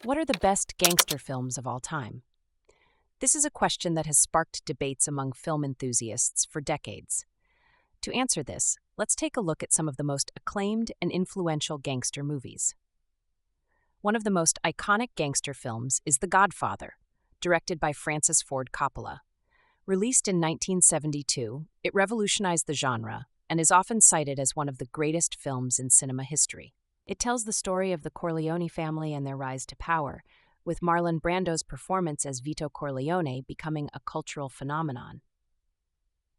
What are the best gangster films of all time? This is a question that has sparked debates among film enthusiasts for decades. To answer this, let's take a look at some of the most acclaimed and influential gangster movies. One of the most iconic gangster films is The Godfather, directed by Francis Ford Coppola. Released in 1972, it revolutionized the genre and is often cited as one of the greatest films in cinema history. It tells the story of the Corleone family and their rise to power, with Marlon Brando's performance as Vito Corleone becoming a cultural phenomenon.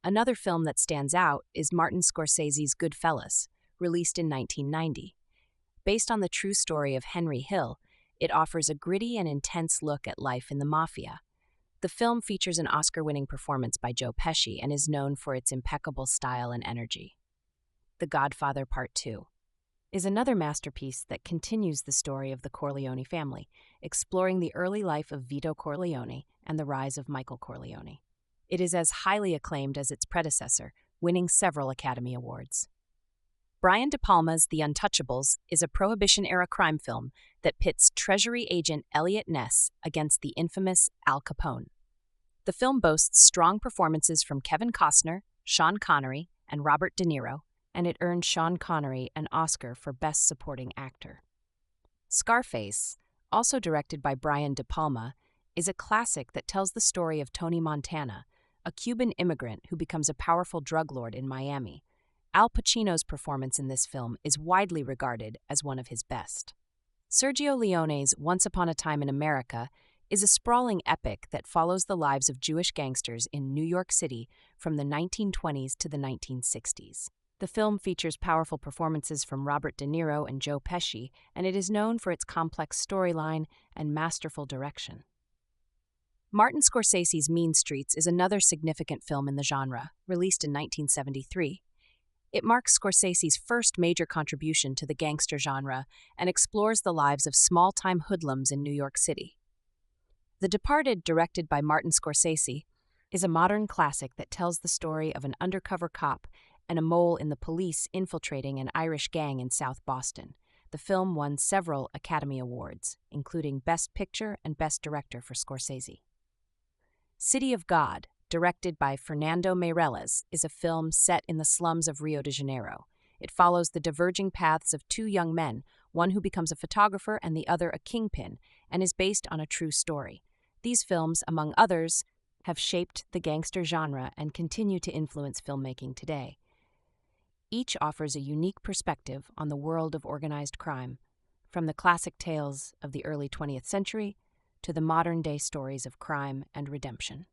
Another film that stands out is Martin Scorsese's Goodfellas, released in 1990. Based on the true story of Henry Hill, it offers a gritty and intense look at life in the mafia. The film features an Oscar-winning performance by Joe Pesci and is known for its impeccable style and energy. The Godfather Part 2 is another masterpiece that continues the story of the Corleone family, exploring the early life of Vito Corleone and the rise of Michael Corleone. It is as highly acclaimed as its predecessor, winning several Academy Awards. Brian De Palma's The Untouchables is a Prohibition-era crime film that pits Treasury agent Elliot Ness against the infamous Al Capone. The film boasts strong performances from Kevin Costner, Sean Connery, and Robert De Niro, and it earned Sean Connery an Oscar for Best Supporting Actor. Scarface, also directed by Brian De Palma, is a classic that tells the story of Tony Montana, a Cuban immigrant who becomes a powerful drug lord in Miami. Al Pacino's performance in this film is widely regarded as one of his best. Sergio Leone's Once Upon a Time in America is a sprawling epic that follows the lives of Jewish gangsters in New York City from the 1920s to the 1960s. The film features powerful performances from Robert De Niro and Joe Pesci, and it is known for its complex storyline and masterful direction. Martin Scorsese's Mean Streets is another significant film in the genre, released in 1973. It marks Scorsese's first major contribution to the gangster genre and explores the lives of small-time hoodlums in New York City. The Departed, directed by Martin Scorsese, is a modern classic that tells the story of an undercover cop and a mole in the police infiltrating an Irish gang in South Boston. The film won several Academy Awards, including Best Picture and Best Director for Scorsese. City of God, directed by Fernando Meirelles, is a film set in the slums of Rio de Janeiro. It follows the diverging paths of two young men, one who becomes a photographer and the other a kingpin, and is based on a true story. These films, among others, have shaped the gangster genre and continue to influence filmmaking today. Each offers a unique perspective on the world of organized crime, from the classic tales of the early 20th century to the modern-day stories of crime and redemption.